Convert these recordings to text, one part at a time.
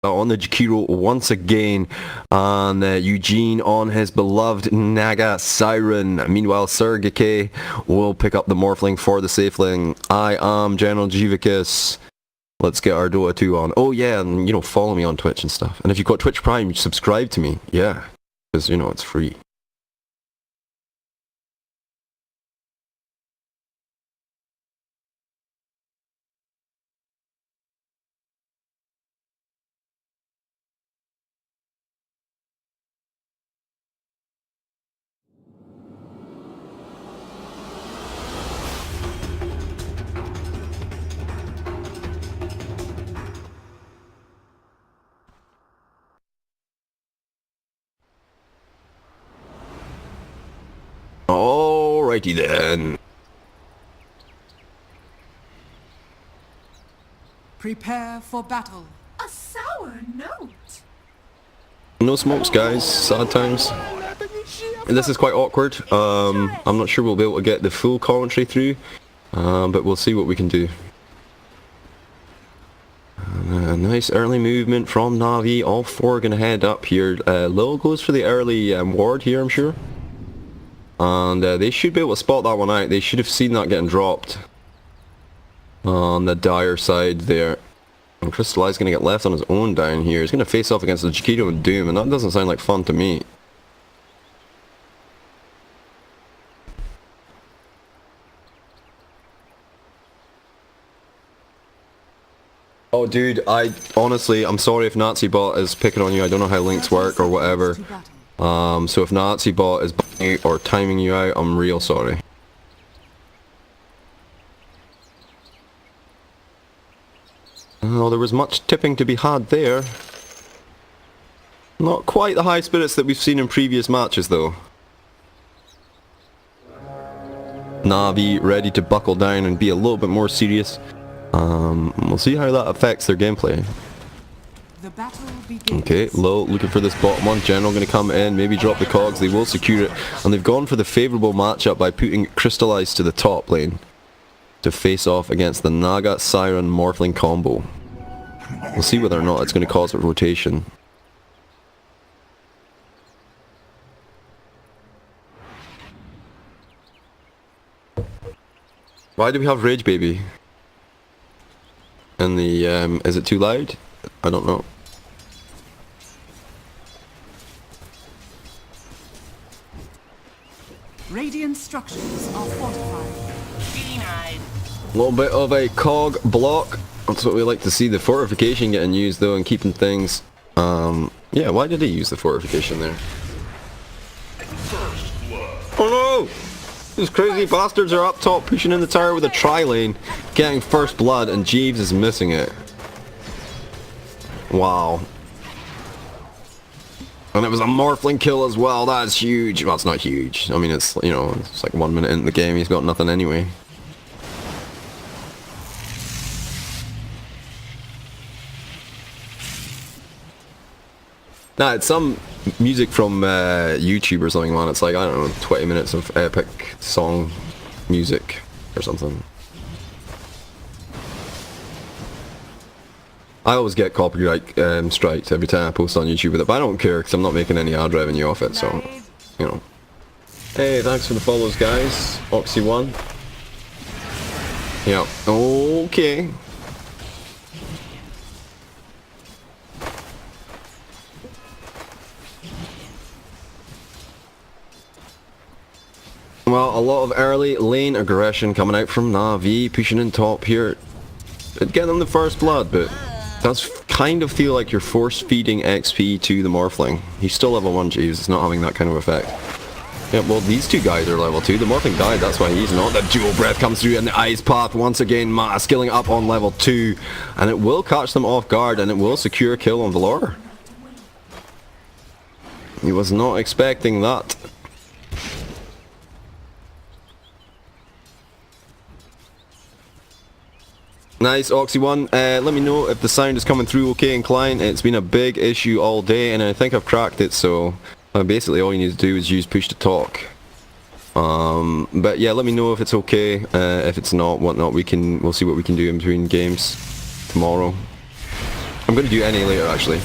On the Jakiro once again, and Eugene on his beloved Naga Siren. Meanwhile, Sergike will pick up the Morphling for the Safling. I am General Jivicus. Let's get our Dota 2 on. Oh yeah, and follow me on Twitch and stuff. And if you've got Twitch Prime, subscribe to me. Yeah, because it's free. Alrighty then. Prepare for battle. A sour note. No smokes, guys. Sad times. And this is quite awkward. I'm not sure we'll be able to get the full commentary through, but we'll see what we can do. Nice early movement from Navi. All four going to head up here. Lil goes for the early ward here, I'm sure. And they should be able to spot that one out. They should have seen that getting dropped on the dire side there. And Crystallize going to get left on his own down here. He's going to face off against the Jakiro and Doom, and that doesn't sound like fun to me. Oh dude, honestly, I'm sorry if NaziBot is picking on you. I don't know how links work or whatever. So if NaziBot is butting you or timing you out, I'm real sorry. Oh, there was much tipping to be had there. Not quite the high spirits that we've seen in previous matches though. Navi ready to buckle down and be a little bit more serious. We'll see how that affects their gameplay. The battle begins. Okay, Low looking for this bottom one. General going to come in, maybe drop the cogs. They will secure it, and they've gone for the favourable matchup by putting Crystallize to the top lane to face off against the Naga Siren Morphling combo. We'll see whether or not it's going to cause a rotation. Why do we have Rage Baby? And the, is it too loud? I don't know. Radiant structures are fortified. Denied. A little bit of a cog block. That's what we like to see. The fortification getting used though and keeping things... yeah, why did he use the fortification there? Oh no! These crazy bastards are up top pushing in the tower with a tri-lane, getting first blood, and Jeeves is missing it. Wow. And it was a Morphling kill as well. That's huge. Well, it's not huge. I mean, it's, it's like 1 minute into the game. He's got nothing anyway. Nah, it's some music from YouTube or something, man. It's like, I don't know, 20 minutes of epic song music or something. I always get copyright striked every time I post on YouTube with it, but I don't care because I'm not making any ad revenue off it, so, Hey, thanks for the follows, guys. Oxy1. Yeah, okay. Well, a lot of early lane aggression coming out from Navi, pushing in top here. It'd get them the first blood, but it does kind of feel like you're force-feeding XP to the Morphling. He's still level 1, Jeeves, it's not having that kind of effect. Yeah, well, these two guys are level 2. The Morphling died, that's why he's not. The dual breath comes through, and the Ice Path once again skilling up on level 2. And it will catch them off guard, and it will secure a kill on Valor. He was not expecting that. Nice, Oxy1. Let me know if the sound is coming through okay in client. It's been a big issue all day, and I think I've cracked it, so basically all you need to do is use push to talk. But yeah, let me know if it's okay. If it's not, whatnot, we'll see what we can do in between games tomorrow. I'm going to do NA later, actually.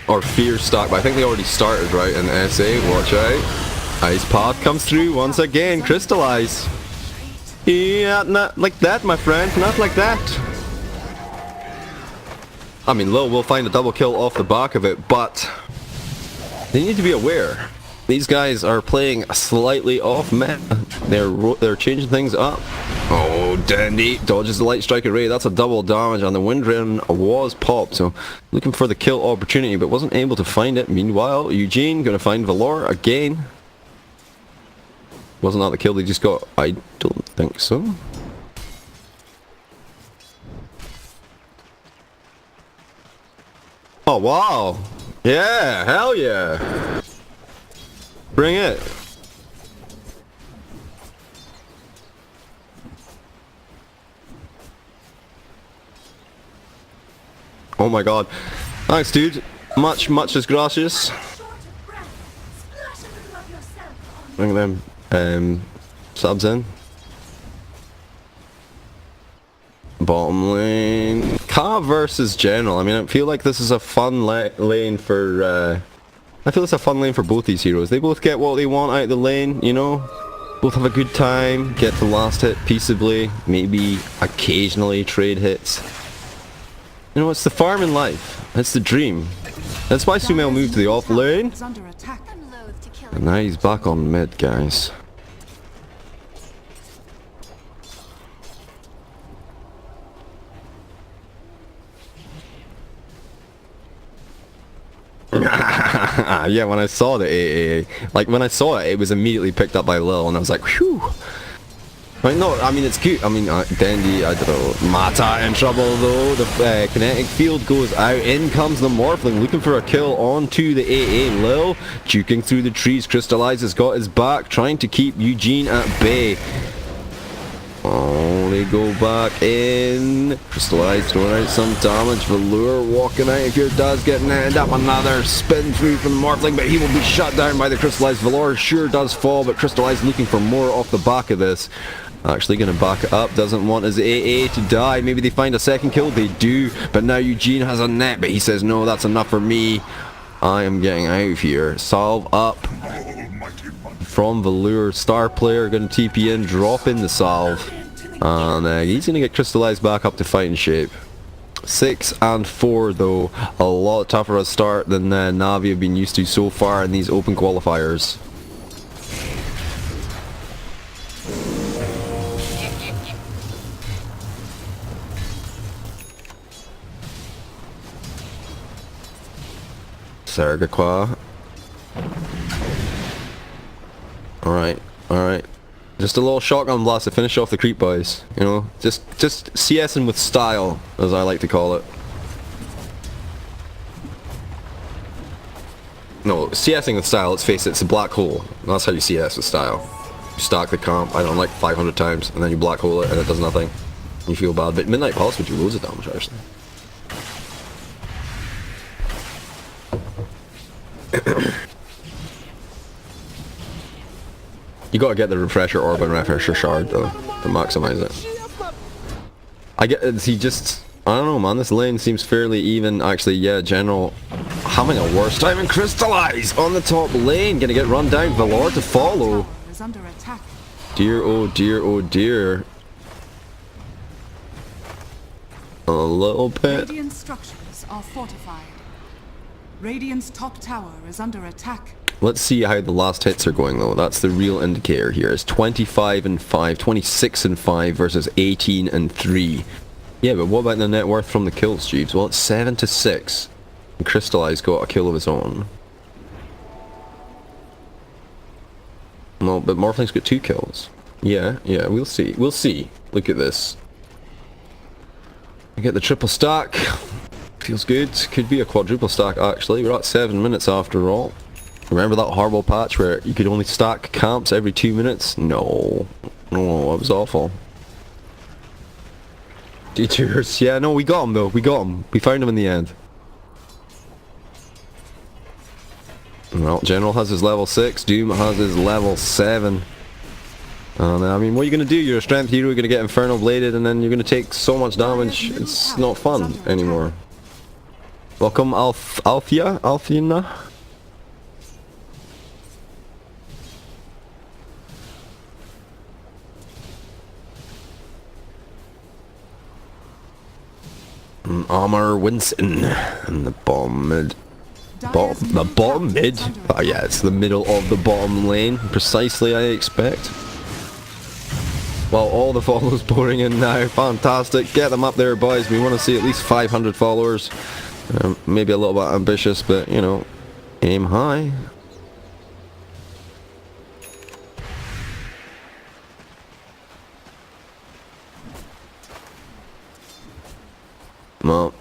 Or Fear stack, but I think they already started, right, in SA. Watch out. Ice Path comes through once again. Crystallize. Yeah, not like that, my friend. Not like that. I mean, Lil will find a double kill off the back of it, but they need to be aware. These guys are playing slightly off meta. They're changing things up. Oh, dandy. Dodges the Light Strike Array. That's a double damage, and the Wind Rain was popped. So, looking for the kill opportunity, but wasn't able to find it. Meanwhile, Eugene going to find Valor again. Wasn't that the kill they just got? I don't think so. Oh, wow. Yeah, hell yeah. Bring it. Oh my god. Thanks, dude. Much as gracious. Bring them subs in. Bottom lane. Car versus general. I mean, I feel like this is a fun lane for I feel it's a fun lane for both these heroes. They both get what they want out of the lane, you know? Both have a good time, get the last hit peaceably, maybe occasionally trade hits. You know, it's the farming life. It's the dream. That's why Sumail moved to the off lane. And now he's back on mid, guys. Yeah, when I saw the AA, like when I saw it, it was immediately picked up by Lil, and I was like, whew. Right, no, I mean, it's cute. I mean, Dandy, I don't know. Mata in trouble though. The kinetic field goes out. In comes the Morphling, looking for a kill onto the AA. Lil, juking through the trees. Crystallize has got his back, trying to keep Eugene at bay. Oh, they go back in. Crystallize throwing out some damage. Velour walking out. If your dad's getting ended up, another spin through from the Morphling, but he will be shut down by the Crystallized. Velour sure does fall, but Crystallize looking for more off the back of this. Actually going to back it up. Doesn't want his AA to die. Maybe they find a second kill. They do, but now Eugene has a net, but he says, no, that's enough for me. I am getting out of here. Salve up from Velour. Star player going to TP in, drop in the salve. And he's going to get Crystallized back up to fighting shape. 6 and 4 though. A lot tougher a start than Na'Vi have been used to so far in these open qualifiers. Sargaqua. Alright. Just a little shotgun blast to finish off the creep boys. You know, just CSing with style, as I like to call it. No, CSing with style, let's face it, it's a black hole. That's how you CS with style. You stack the comp, I don't know, like 500 times, and then you black hole it and it does nothing. You feel bad, but Midnight Pulse would do loads of damage actually. You gotta get the refresher orb and refresher shard though to maximize it. He just, I don't know man, this lane seems fairly even. Actually, yeah, general having a worse time, and Crystallize on the top lane, gonna get run down. Valor to follow. Dear, oh dear, oh dear. A little bit. Radiant structures are fortified. Radiant's top tower is under attack. Let's see how the last hits are going though. That's the real indicator here. It's 25 and 5, 26 and 5 versus 18 and 3. Yeah, but what about the net worth from the kills, Jeeves? Well, it's 7 to 6. And Crystallize got a kill of his own. No, but Morphling's got 2 kills. Yeah, we'll see. We'll see. Look at this. I get the triple stack. Feels good. Could be a quadruple stack actually. We're at 7 minutes after all. Remember that horrible patch where you could only stack camps every 2 minutes? No. No, it was awful. Detours. Yeah, no, we got him though. We got him. We found him in the end. Well, General has his level 6. Doom has his level 7. And I mean, what are you going to do? You're a strength hero, you're going to get Infernal Bladed, and then you're going to take so much damage. It's not fun anymore. Welcome, Althina. Armor Winston and the bottom mid. The bottom mid? Oh yeah, it's the middle of the bottom lane. Precisely, I expect. Well, all the follows pouring in now. Fantastic. Get them up there, boys. We want to see at least 500 followers. Maybe a little bit ambitious, but, you know, aim high. Well,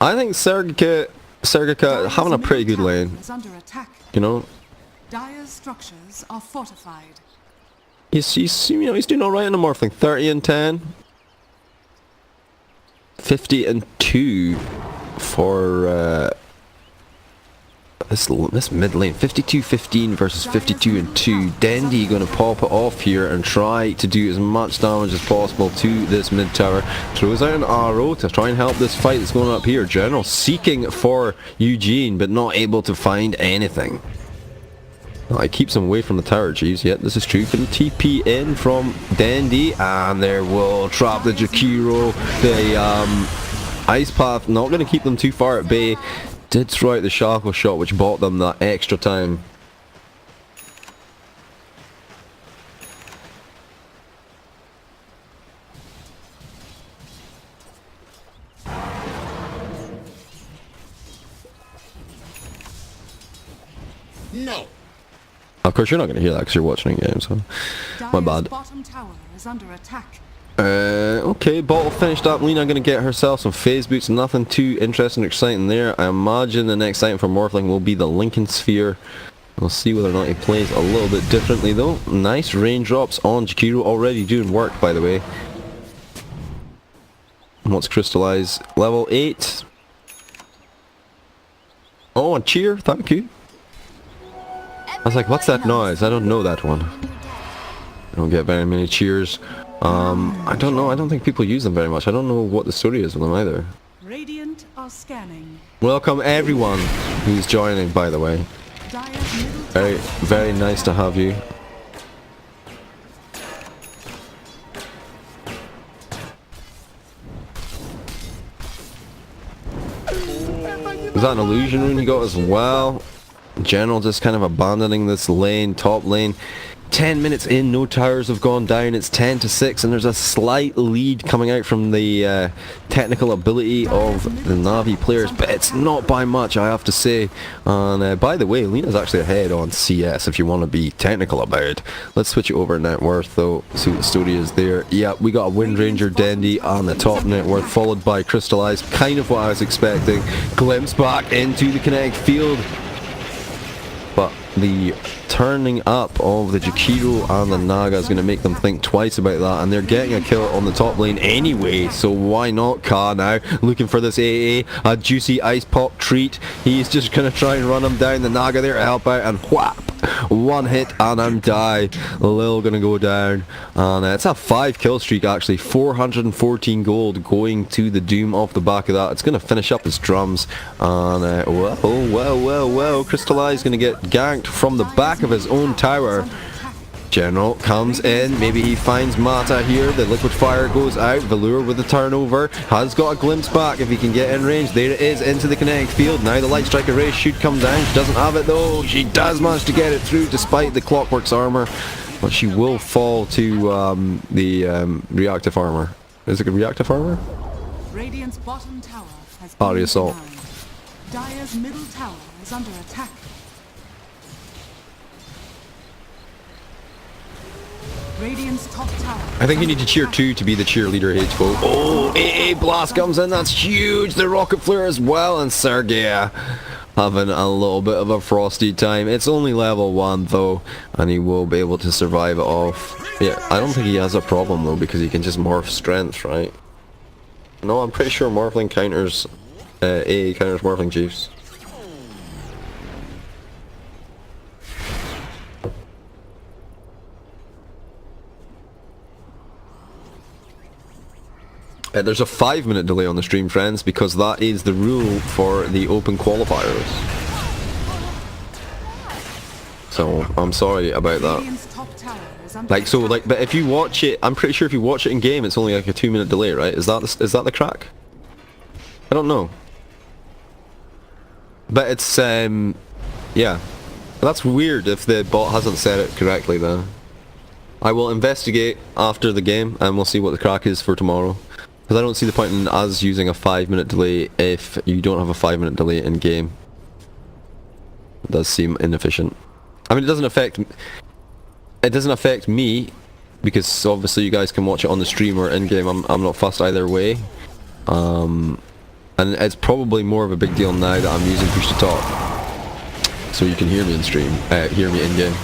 I think Sergica having a pretty good lane. You know, Dire's structures are fortified. he's you know, he's doing all right in the Morphling. 30 and 10, 50 and 2 for this mid lane. 52-15 versus 52 and 2. Dendy going to pop it off here and try to do as much damage as possible to this mid tower. Throws out an arrow to try and help this fight that's going up here. General seeking for Eugene, but not able to find anything. Well, it keeps him away from the tower, jeez. Yep, this is true. Can TP in from Dandy, and there will trap the Jakiro. The Ice Path, not going to keep them too far at bay. Did throw out the Shackle shot, which bought them that extra time. No. Of course, you're not going to hear that because you're watching a game, so my bad. Bottom tower is under attack. Okay, bottle finished up. Lena going to get herself some phase boots. Nothing too interesting or exciting there. I imagine the next item for Morphling will be the Lincoln Sphere. We'll see whether or not he plays a little bit differently though. Nice raindrops on Jakiro, already doing work by the way. And what's Crystallize? Level 8. Oh, a cheer, thank you. I was like, what's that noise? I don't know that one. I don't get very many cheers. I don't know. I don't think people use them very much. I don't know what the story is with them either. Radiant are scanning. Welcome everyone who's joining, by the way. Very, very nice to have you. Was that an illusion rune he got as well? General just kind of abandoning this lane, top lane. 10 minutes in, no towers have gone down. It's 10-6, and there's a slight lead coming out from the technical ability of the Na'Vi players, but it's not by much, I have to say. And by the way, Lena's actually ahead on CS if you want to be technical about it. Let's switch it over to net worth though, see what the story is there. Yeah, we got a Wind Ranger Dendy on the top net worth, followed by Crystallize, kind of what I was expecting. Glimpse back into the kinetic field. But the turning up of the Jakiro and the Naga is going to make them think twice about that, and they're getting a kill on the top lane anyway, so why not? Ka now looking for this AA, a juicy ice pop treat. He's just going to try and run him down. The Naga there to help out, and whap, one hit and I'm die. Lil going to go down, and it's a 5 kill streak actually. 414 gold going to the Doom off the back of that. It's going to finish up his drums, and well, Crystallize going to get ganked from the back of his own tower. General comes in, maybe he finds Mata here. The liquid fire goes out. Velour with the turnover, has got a glimpse back if he can get in range. There it is, into the kinetic field. Now the light strike array should come down. She doesn't have it though. She does manage to get it through despite the Clockwork's armor, but she will fall to the reactive armor. Is it a reactive armor? Radiant's bottom tower has Oh, the been assault. denied. Dire's middle tower is under attack. Radiant's top tower. I think you need to cheer 2 to be the cheerleader, H-Foe. Oh, AA Blast comes in, that's huge! The Rocket Flare as well, and Sergei having a little bit of a frosty time. It's only level 1 though, and he will be able to survive it off. Yeah, I don't think he has a problem though, because he can just morph strength, right? No, I'm pretty sure Morphling counters, AA counters Morphling Chiefs. There's a 5-minute delay on the stream, friends, because that is the rule for the open qualifiers. So I'm sorry about that. Radiant's top tower is under Like, so, attack. like, but if you watch it, I'm pretty sure if you watch it in game, it's only like a 2-minute delay, right? Is that the crack? I don't know. But it's yeah, that's weird if the bot hasn't set it correctly though. I will investigate after the game and we'll see what the crack is for tomorrow. Because I don't see the point in us using a 5-minute delay if you don't have a 5-minute delay in game. It does seem inefficient. I mean, it doesn't affect me because obviously you guys can watch it on the stream or in game. I'm not fussed either way. And it's probably more of a big deal now that I'm using push to talk, so you can hear me in stream, hear me in game.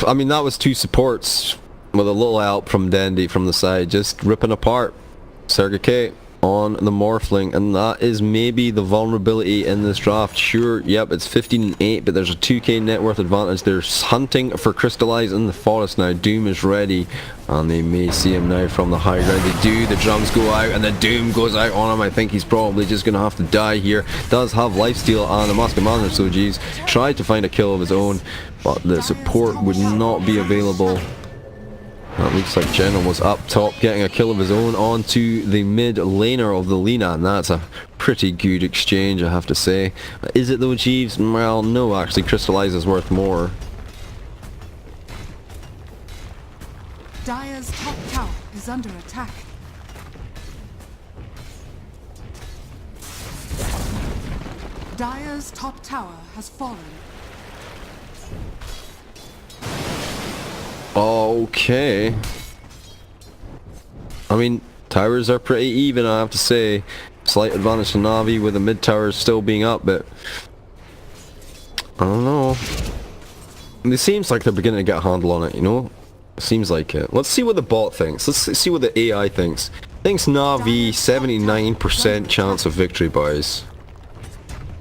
I mean, that was 2 supports with a little help from Dandy from the side, just ripping apart Serga K on the Morphling, and that is maybe the vulnerability in this draft. Sure, yep, it's 15-8, but there's a 2k net worth advantage. They're hunting for Crystallize in the forest now. Doom is ready, and they may see him now from the high ground. They do, the drums go out, and the Doom goes out on him. I think he's probably just going to have to die here. Does have lifesteal and a Mask of Mana, so geez, tried to find a kill of his own, but the support would not be available. That looks like General was up top getting a kill of his own onto the mid laner of the Lina, and that's a pretty good exchange, I have to say. Is it though, Jeeves? Well, no, actually, Crystallize is worth more. Dire's top tower is under attack. Dire's top tower has fallen. Okay. I mean, towers are pretty even, I have to say. Slight advantage to Na'Vi with the mid towers still being up, but I don't know. It seems like they're beginning to get a handle on it, you know? Seems like it. Let's see what the bot thinks. Let's see what the AI thinks. Thinks Na'Vi 79% chance of victory, boys.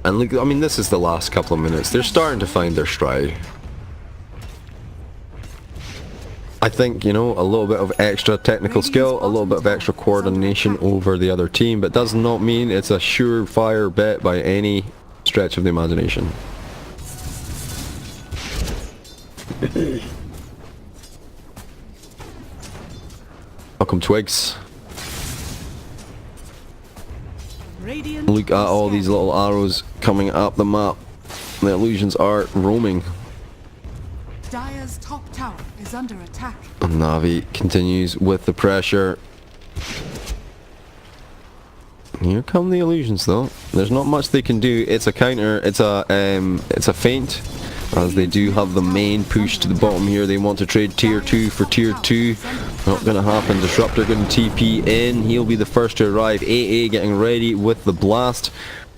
And look, I mean, this is the last couple of minutes. They're starting to find their stride. I think, you know, a little bit of extra technical skill, a little bit of extra coordination over the other team, but does not mean it's a surefire bet by any stretch of the imagination. Welcome, Twigs. Radiant Look at all these little arrows coming up the map. The illusions are roaming. Dire's top tower is under attack. And Na'Vi continues with the pressure. Here come the illusions though. There's not much they can do. It's a counter, it's a feint, as they do have the main push to the bottom here. They want to trade tier 2 for tier 2. Not gonna happen. Disruptor gonna TP in. He'll be the first to arrive. AA getting ready with the blast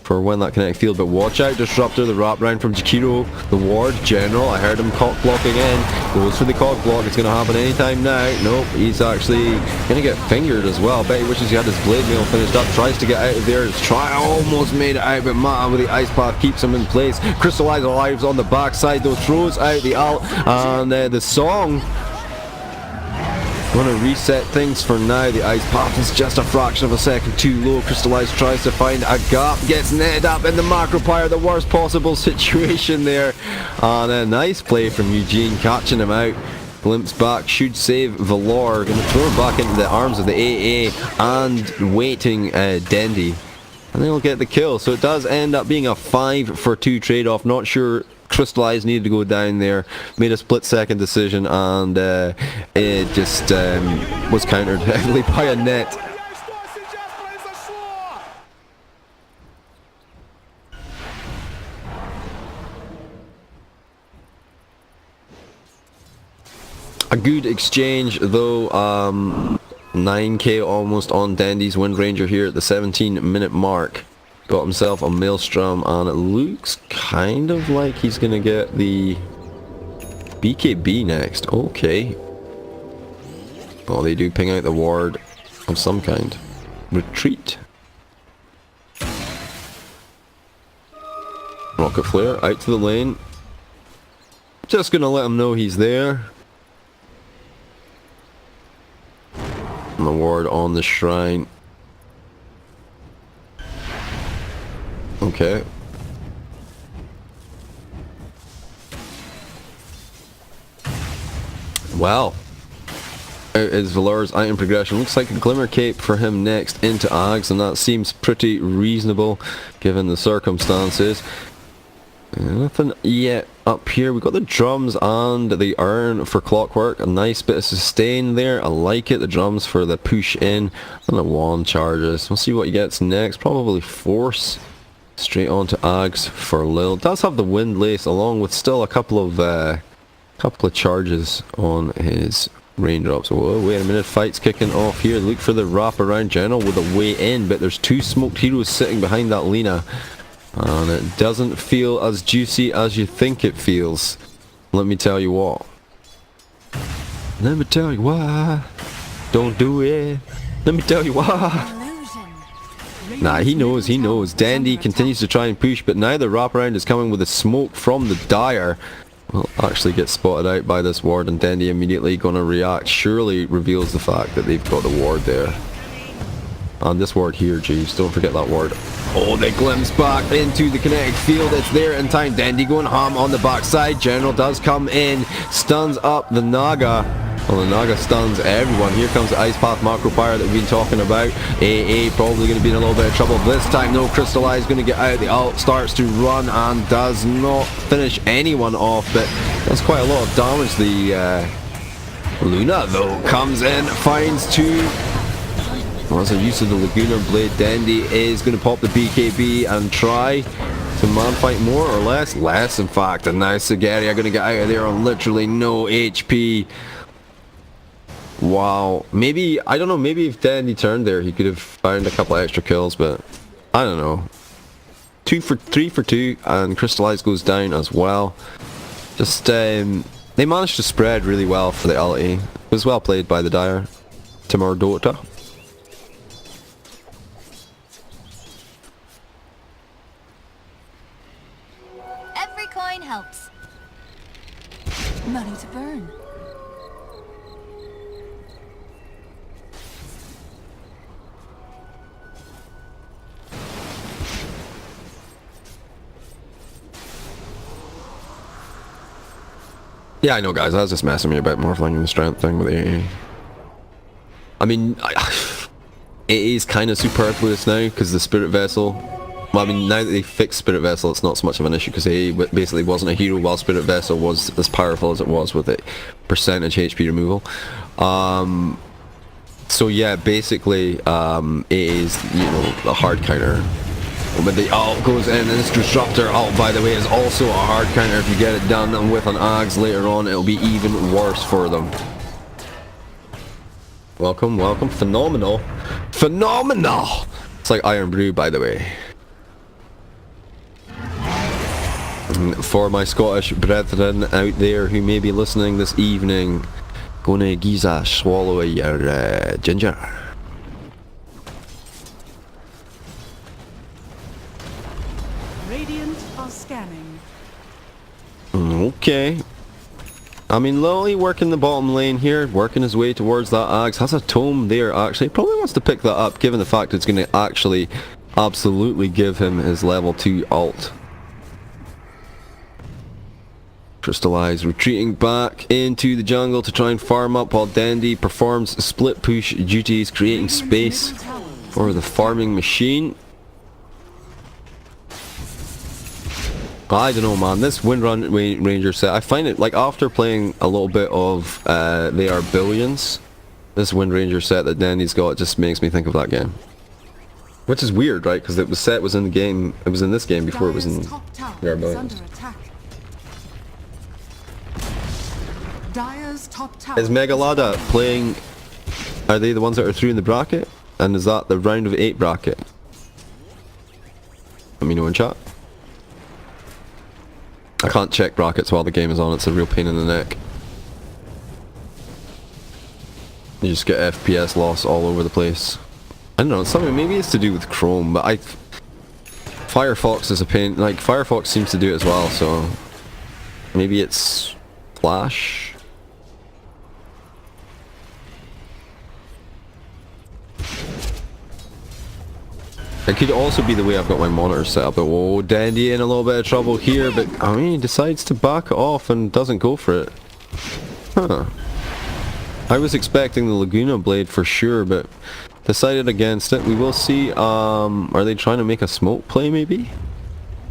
for when that kinetic field, but watch out, Disruptor, the wrap round from Jakiro, the ward, General, I heard him cock blocking in, goes for the cock block, it's going to happen anytime now. Nope, he's actually going to get fingered as well. Bet he wishes he had his blade mail finished up, tries to get out of there, almost made it out, but Mata with the ice path keeps him in place. Crystallize arrives on the backside though, throws out the ult, and the song gonna reset things for now. The ice path is just a fraction of a second too low. Crystallize tries to find a gap, gets netted up in the macro pyre, the worst possible situation there. And a nice play from Eugene, catching him out. Glimpse back, should save Valor, gonna throw him back into the arms of the AA and waiting Dendy. And they'll get the kill. So it does end up being a 5-for-2 trade-off. Not sure Crystallize needed to go down there, made a split-second decision, and it just was countered heavily by a net. A good exchange though. 9k almost on Dandy's Wind Ranger here at the 17-minute mark. Got himself a Maelstrom, and it looks kind of like he's gonna get the BKB next. Okay. Oh, they do ping out the ward of some kind. Retreat. Rocket Flare out to the lane. Just gonna let him know he's there. And the ward on the shrine. Okay. Well, out is Valor's item progression. Looks like a Glimmer Cape for him next into Ags, and that seems pretty reasonable given the circumstances. Nothing yet up here. We've got the drums and the urn for Clockwork. A nice bit of sustain there. I like it. The drums for the push in and the wand charges. We'll see what he gets next. Probably Force. Straight on to Ags for Lil. Does have the Wind Lace along with still a couple of charges on his raindrops. Whoa, wait a minute. Fight's kicking off here. Look for the wraparound general with a way in, but there's two smoked heroes sitting behind that Lina. And it doesn't feel as juicy as you think it feels. Let me tell you what. Let me tell you why. Don't do it. Let me tell you why. Nah, he knows, he knows. Dandy continues to try and push, but now the wraparound is coming with a smoke from the Dire. Will actually get spotted out by this ward, and Dandy immediately gonna react. Surely reveals the fact that they've got the ward there. And this ward here, jeez, don't forget that ward. Oh, they glimpse back into the kinetic field. It's there in time. Dandy going ham on the backside. General does come in, stuns up the Naga. Well, the Naga stuns everyone. Here comes the Ice Path Macro Fire that we've been talking about. AA probably going to be in a little bit of trouble this time. No, Crystallize going to get out. The ult starts to run and does not finish anyone off, but that's quite a lot of damage. The Luna, though, comes in, finds two. Well, as a use of the Lagunar Blade, Dandy is going to pop the BKB and try to man fight more or less. Less, in fact. And now Sigaria going to get out of there on literally no HP. Wow. Maybe, I don't know, maybe if Dandy turned there, he could have found a couple of extra kills, but I don't know. 3 for 2, and Crystallize goes down as well. Just, they managed to spread really well for the LE. It was well played by the Dire. Timurdota. Every coin helps. Money to burn. Yeah, I know, guys. I was just messing me about Morphling and the strength thing with AA. I mean, it is kind of superfluous now because the Spirit Vessel. Well, I mean, now that they fixed Spirit Vessel, it's not so much of an issue because AA basically wasn't a hero while Spirit Vessel was as powerful as it was with the percentage HP removal. So yeah, basically, AA is, you know, a hard counter. When the ult goes in, and this Disruptor ult, by the way, is also a hard counter if you get it done, and with an Ags later on, it'll be even worse for them. Welcome, welcome. Phenomenal. Phenomenal! It's like Iron Brew, by the way. For my Scottish brethren out there who may be listening this evening, gonna giza swallow your ginger. Radiant are scanning. Okay. I mean, Lily working the bottom lane here, working his way towards that Axe. Has a tome there, actually. Probably wants to pick that up, given the fact it's going to actually absolutely give him his level 2 ult. Crystallize retreating back into the jungle to try and farm up while Dandy performs split push duties, creating space for the farming machine. I don't know, man, this Windrun Ranger set, I find it, like, after playing a little bit of They Are Billions, this Wind Ranger set that Dandy's got just makes me think of that game. Which is weird, right, because the set was in the game, it was in this game before it was in They Are Billions. Dire's top tower Is Megalada playing, are they the ones that are through in the bracket? And is that the round of 8 bracket? Let me know in chat. I can't check brackets while the game is on, it's a real pain in the neck. You just get FPS loss all over the place. I don't know, something, maybe it's to do with Chrome, but Firefox is a pain, like Firefox seems to do it as well, so maybe it's Flash. It could also be the way I've got my monitor set up. But whoa, Dandy in a little bit of trouble here, but I mean, he decides to back it off and doesn't go for it. Huh. I was expecting the Laguna Blade for sure, but decided against it. We will see. Are they trying to make a smoke play maybe?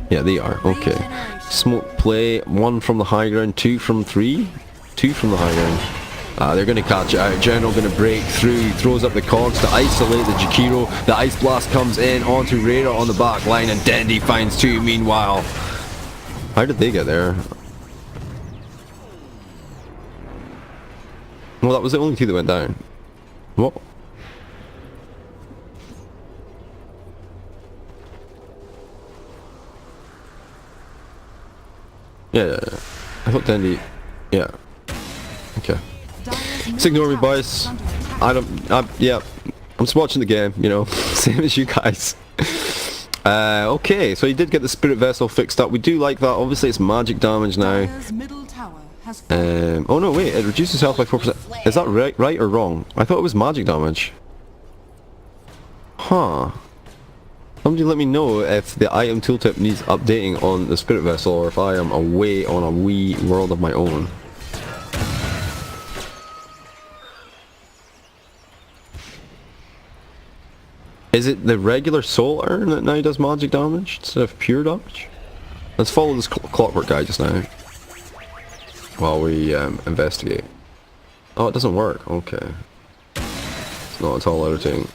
Yeah, they are. Okay. Smoke play, 1 from the high ground, 2 from 3. 2 from the high ground. They're going to catch it out. General going to break through. He throws up the cogs to isolate the Jakiro. The Ice Blast comes in onto Radar on the back line, and Dandy finds 2 meanwhile. How did they get there? Well, that was the only 2 that went down. What? Yeah. I thought Dandy... Yeah. Okay. Just ignore me, boys. Yeah. I'm just watching the game, you know. Same as you guys. Okay, so he did get the Spirit Vessel fixed up. We do like that. Obviously, it's magic damage now. Oh no, wait. It reduces health by 4%. Is that right or wrong? I thought it was magic damage. Huh. Somebody let me know if the item tooltip needs updating on the Spirit Vessel, or if I am away on a wee world of my own. Is it the regular soul urn that now does magic damage instead of pure damage? Let's follow this clockwork guy just now while we investigate. Oh, it doesn't work. Okay. It's not at all irritating.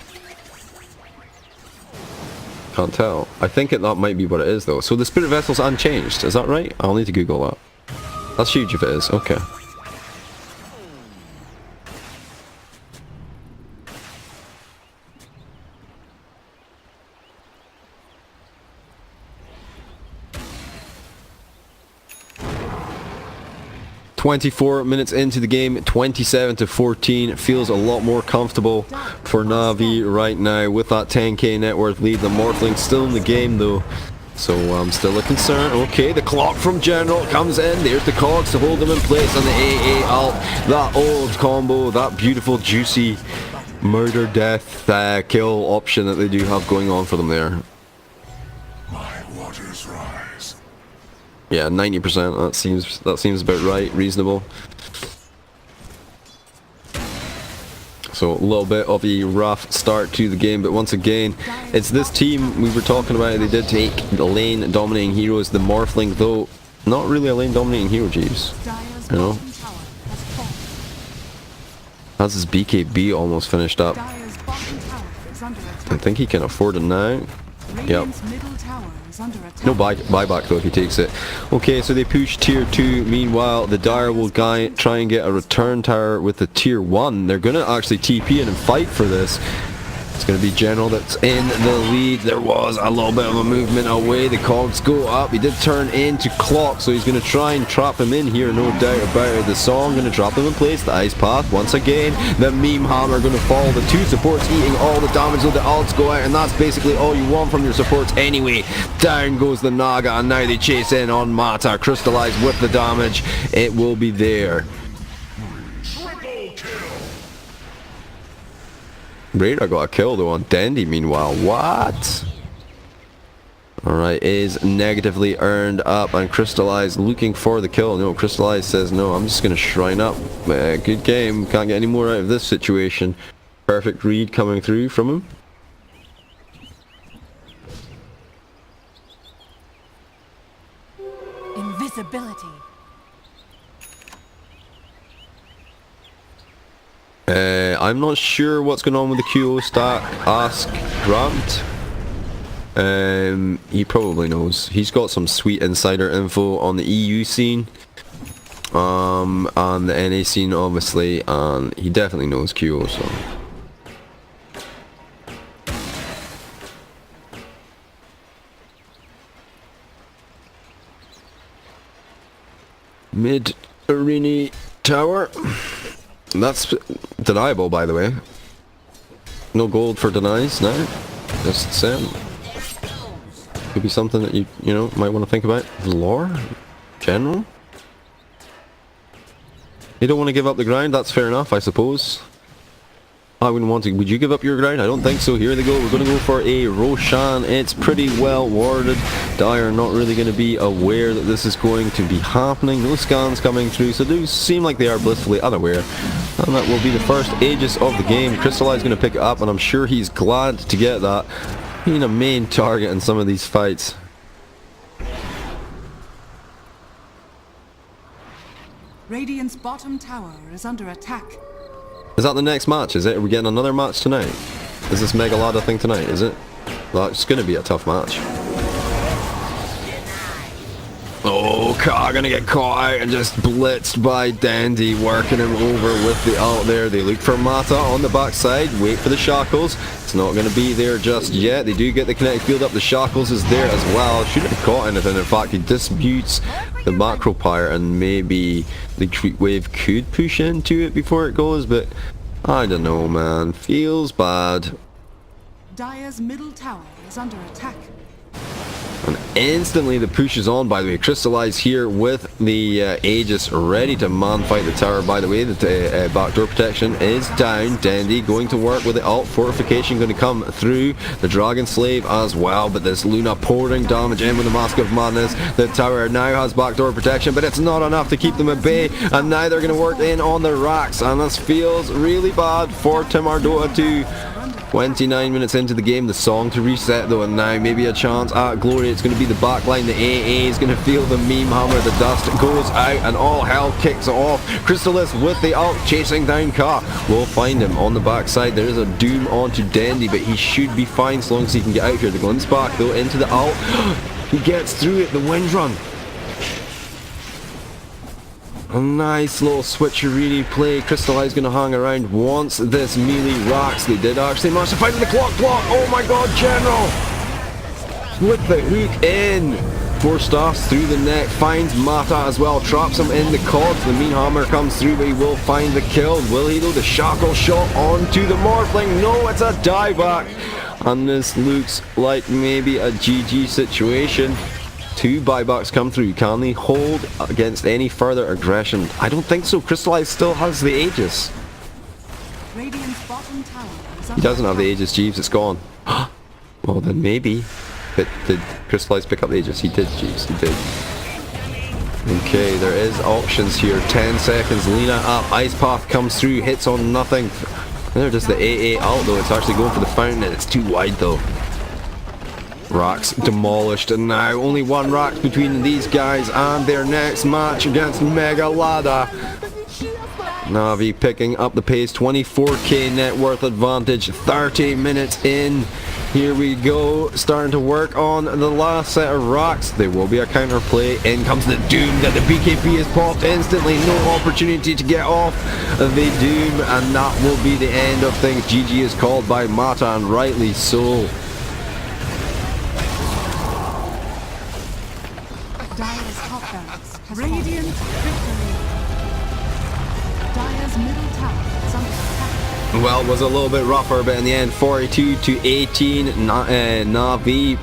Can't tell. I think that might be what it is though. So the Spirit Vessel's unchanged, is that right? I'll need to Google that. That's huge if it is. Okay. "24 minutes into the game, 27-14. It feels a lot more comfortable for Na'Vi right now with that 10k net worth lead. The Morphling's still in the game though, so still a concern. Okay, the clock from General comes in. There's the cogs to hold them in place on the AA alt. That old combo, that beautiful juicy murder death kill option that they do have going on for them there. Yeah, 90%. That seems about right, reasonable. So a little bit of a rough start to the game, but once again, it's this team we were talking about. They did take the lane dominating heroes. The Morphling, though, not really a lane dominating hero, Jeeves. You know, has his BKB almost finished up. I think he can afford it now. Yep. No buyback though if he takes it. Okay, so they push tier 2. Meanwhile, the Dire will try and get a return tower with the tier 1. They're gonna actually TP in and fight for this. It's going to be General that's in the lead. There was a little bit of a movement away. The cogs go up. He did turn into Clock, so he's going to try and trap him in here, no doubt about it. The Song going to drop him in place. The Ice Path once again. The Meme Hammer going to fall. The 2 supports eating all the damage, so the ults go out, and that's basically all you want from your supports anyway. Down goes the Naga, and now they chase in on Mata. Crystallize with the damage. It will be there. Radar got a kill though on Dandy meanwhile. What? Alright, is negatively earned up, and Crystallize looking for the kill. No, Crystallize says no, I'm just going to shrine up. Good game, can't get any more out of this situation. Perfect read coming through from him. Invisibility. I'm not sure what's going on with the QO stack. Ask Grant. He probably knows. He's got some sweet insider info on the EU scene, and the NA scene obviously, and he definitely knows QO, so. Mid arena tower. That's deniable, by the way. No gold for denies now. Just saying. Could be something that you know might want to think about. Lore, General. You don't want to give up the ground. That's fair enough, I suppose. I wouldn't want to. Would you give up your ground? I don't think so. Here they go. We're going to go for a Roshan. It's pretty well warded. Dire not really going to be aware that this is going to be happening. No scans coming through, so they seem like they are blissfully unaware. And that will be the first Aegis of the game. Crystallize going to pick it up, and I'm sure he's glad to get that. Being a main target in some of these fights. Radiant's bottom tower is under attack. Is that the next match? Is it? Are we getting another match tonight? Is this Megalada thing tonight? Is it? Well, it's going to be a tough match. Oh, Ka gonna get caught out and just blitzed by Dandy, working him over with the ult there. They look for Mata on the backside, wait for the shackles. It's not going to be there just yet. They do get the kinetic field up, the shackles is there as well. Shouldn't have caught anything. In fact, he disputes the macro pyre, and maybe the creep wave could push into it before it goes, but I don't know, man. Feels bad. Dire's middle tower is under attack. And instantly the push is on, by the way. Crystallize here with the Aegis ready to man fight the tower, by the way. The backdoor protection is down. Dandy going to work with the ult. Fortification going to come through. The Dragon Slave as well, but this Luna pouring damage in with the Mask of Madness. The tower now has backdoor protection, but it's not enough to keep them at bay, and now they're going to work in on the racks, and this feels really bad for timurdota2. 29 minutes into the game, the song to reset though, and now maybe a chance at glory. It's going to be the backline. The AA is going to feel the meme hammer. The dust goes out and all hell kicks off. Crystallis with the ult chasing down Ka. We'll find him on the backside. There is a doom onto Dandy, but he should be fine so long as he can get out here. The glimpse back though into the ult. He gets through it. The wind run. A nice little switcherini play. Crystallize going to hang around once this melee rocks. They did actually manage to fight with the clock block. Oh my god, General! With the hook in. Four staffs through the neck. Finds Mata as well. Traps him in the cogs. The mean hammer comes through, but he will find the kill. Will he though? The shackle shot onto the Morphling. No, it's a dieback. And this looks like maybe a GG situation. Two buybacks come through. Can they hold against any further aggression? I don't think so. Crystallize still has the Aegis. Radiant's bottom tower is He doesn't have the Aegis, Jeeves. It's gone. Well, then maybe. But did Crystallize pick up the Aegis? He did, Jeeves. He did. Okay, there is options here. 10 seconds. Lena up. Ice Path comes through. Hits on nothing. And they're just the AA out though. It's actually going for the fountain. It's too wide though. Racks demolished, and now only one rack between these guys and their next match against Megalada. Na'Vi picking up the pace. 24k net worth advantage. 30 minutes in. Here we go, starting to work on the last set of racks. There will be a counter play. In comes the Doom that the BKB is popped instantly. No opportunity to get off the Doom, and that will be the end of things. GG is called by Mata, and rightly so. Dire's top barracks has Radiant victory. Dire's middle tower is under attack. Well, it was a little bit rougher, but in the end, 42 to 18, Na'Vi